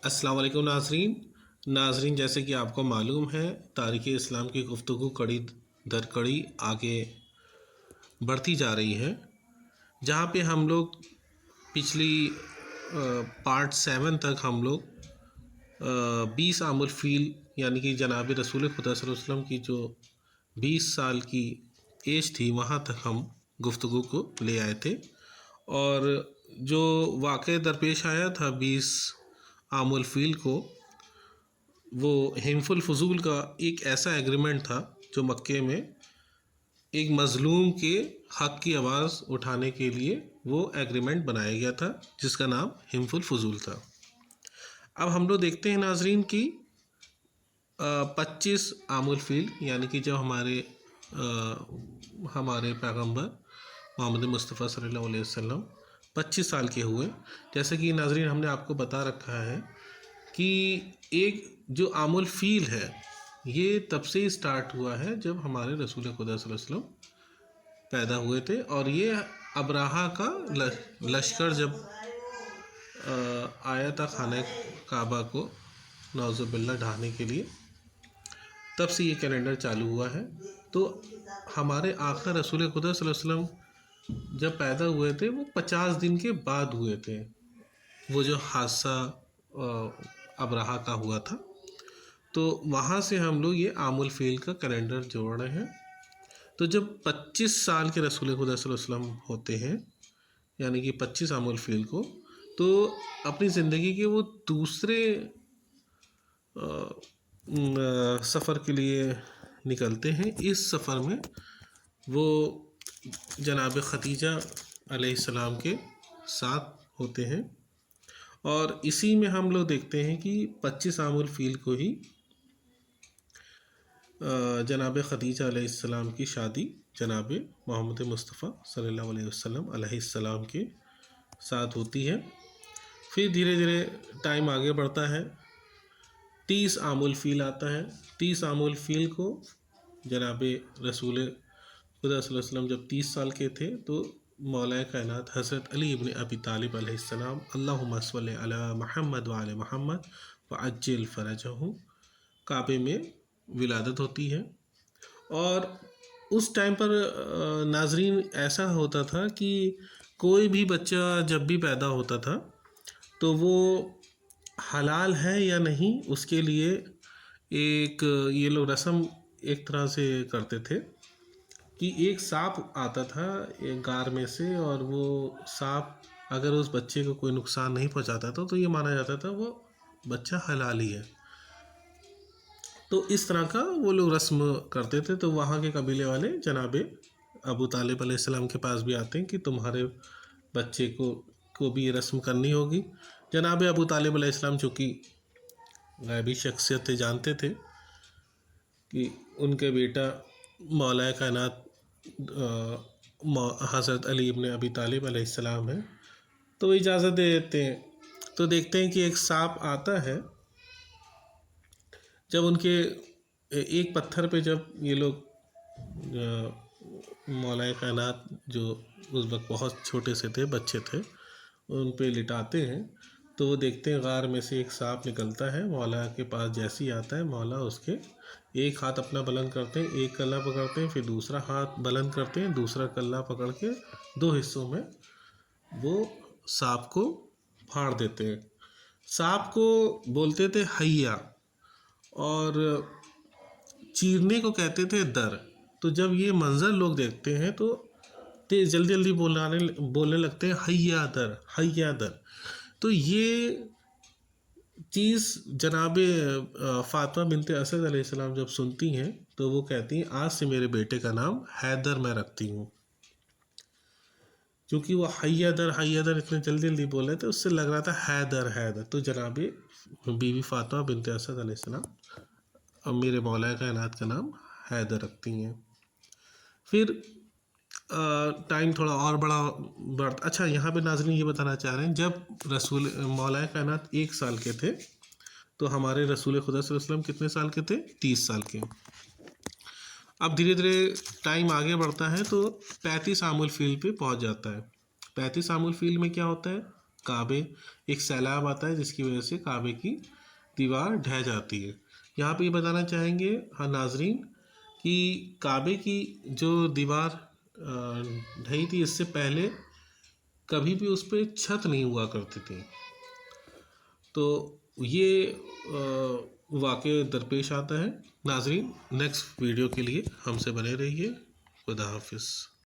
अस्सलाम वालेकुम नाज़रीन। नाज़रीन, जैसे कि आपको मालूम है, तारीख़ इस्लाम की गुफ्तगू कड़ी दर कड़ी आगे बढ़ती जा रही है। जहाँ पे हम लोग पिछली पार्ट 7 तक हम लोग 20 आमुल फ़ील यानी कि जनाब रसूल खुदा सल्लल्लाहु अलैहि वसल्लम की जो 20 साल की एज थी, वहाँ तक हम गुफ्तगू को ले आए थे। और जो वाक़या दरपेश आया था 20 आमुल फ़ील को, वो हिम्फुल फ़ुज़ूल का एक ऐसा एग्रीमेंट था जो मक्के में एक मज़लूम के हक़ की आवाज़ उठाने के लिए वो एग्रीमेंट बनाया गया था, जिसका नाम हिम्फुल फ़ुज़ूल था। अब हम लोग देखते हैं नाज़रीन की 25 आमुल फ़ील यानी कि जब हमारे पैगंबर मोहम्मद मुस्तफ़ा सल्लल्लाहु अलैहि वसल्लम 25 साल के हुए। जैसे कि नाज़रीन हमने आपको बता रखा है कि एक जो आमुल फ़ील है, ये तब से ही स्टार्ट हुआ है जब हमारे रसूल खुदा सल्लल्लाहु अलैहि वसल्लम पैदा हुए थे। और ये अब्राहा का लश्कर जब आया था खाने काबा को नौज़ुबिल्लाह ढाने के लिए, तब से ये कैलेंडर चालू हुआ है। तो हमारे आका रसूल खुदा सल्लल्लाहु अलैहि वसल्लम जब पैदा हुए थे, वो 50 दिन के बाद हुए थे, वो जो हादसा अब्राहा का हुआ था। तो वहाँ से हम लोग ये आमुल फ़ील का कैलेंडर जोड़ रहे हैं। तो जब 25 साल के रसूल खुदा सल्लल्लाहु अलैहि वसल्लम होते हैं, यानी कि 25 आमुल फ़ील को, तो अपनी ज़िंदगी के वो दूसरे सफ़र के लिए निकलते हैं। इस सफ़र में वो जनाब खदीजा अलैहिस्सलाम के साथ होते हैं। और इसी में हम लोग देखते हैं कि 25 आमुल फ़ील को ही जनाब खदीजा अलैहिस्सलाम की शादी जनाब मोहम्मद मुस्तफ़ा सल्लल्लाहु अलैहि वसल्लम अलैहिस्सलाम के साथ होती है। फिर धीरे धीरे टाइम आगे बढ़ता है, 30 आमुल फ़ील आता है। 30 आमुल फ़ील को जनाब रसूल खुदा सल्लल्लाहु अलैहि वसल्लम जब 30 साल के थे, तो मौला कायनात हज़रत अली इब्न अबी तालिब अलैहिस्सलाम अल्लाहुम्मा सल्लि अला मुहम्मद व आले मुहम्मद व अज्जिल फ़रजहू काबे में विलादत होती है। और उस टाइम पर नाज़रीन ऐसा होता था कि कोई भी बच्चा जब भी पैदा होता था, तो वो हलाल है या नहीं, उसके लिए एक ये लोग रस्म एक तरह से करते थे कि एक सांप आता था एक गार में से, और वो सांप अगर उस बच्चे को कोई नुकसान नहीं पहुंचाता था, तो ये माना जाता था वो बच्चा हलाल ही है। तो इस तरह का वो लोग रस्म करते थे। तो वहाँ के कबीले वाले जनाब अबू तालिब अलैहिस्सलाम के पास भी आते हैं कि तुम्हारे बच्चे को भी ये रस्म करनी होगी। जनाब अबू तालिब अलैहिस्सलाम चूँकि गैबी शख्सियत थे, जानते थे कि उनके बेटा मौला कायनात हज़रत अली इब्न अबी तालिब अलैहिस्सलाम है, तो वो इजाज़त दे देते हैं। तो देखते हैं कि एक सांप आता है। जब उनके एक पत्थर पे जब ये लोग मौला कायनात जो उस वक्त बहुत छोटे से थे, बच्चे थे, उन पे लिटाते हैं, तो वो देखते हैं गार में से एक सांप निकलता है। मौला के पास जैसे ही आता है, मौला उसके एक हाथ अपना बुलंद करते हैं, एक कल्ला पकड़ते हैं, फिर दूसरा हाथ बुलंद करते हैं, दूसरा कल्ला पकड़ के 2 हिस्सों में वो सांप को फाड़ देते हैं। सांप को बोलते थे हैया, और चीरने को कहते थे दर। तो जब ये मंज़र लोग देखते हैं, तो तेज जल्दी जल्दी बोलने लगते हैं हैया दर, हैया दर। तो ये चीज़ जनाब फ़ातिमा बिनते असद अलैहिस्सलाम जब सुनती हैं, तो वो कहती हैं आज से मेरे बेटे का नाम हैदर मैं रखती हूँ। क्योंकि वो हैया दर इतने जल्दी जल्दी बोल रहे थे, उससे लग रहा था हैदर हैदर। तो जनाब बीवी फ़ातिमा बिनते असद अलैहिस्सलाम अब मेरे मौला कायनात का नाम हैदर रखती हैं। फिर टाइम थोड़ा और अच्छा, यहाँ पे नाज़रीन ये बताना चाह रहे हैं, जब रसूल मौला कायनात 1 साल के थे, तो हमारे रसूल खुदा सल्लल्लाहु अलैहि वसल्लम कितने साल के थे? 30 साल के। अब धीरे धीरे टाइम आगे बढ़ता है, तो 35 आमुल फ़ील पे पहुँच जाता है। 35 आमुल फ़ील में क्या होता है काबे एक सैलाब आता है जिसकी वजह से काबे की दीवार ढह जाती है। यहाँ पे ये बताना चाहेंगे हाँ नाजरीन कि काबे की जो दीवार ढही थी इससे पहले कभी भी उस पर छत नहीं हुआ करती थी। तो ये वाक़या दरपेश आता है। नाजरीन नेक्स्ट वीडियो के लिए हमसे बने रहिए। खुदा हाफिज़।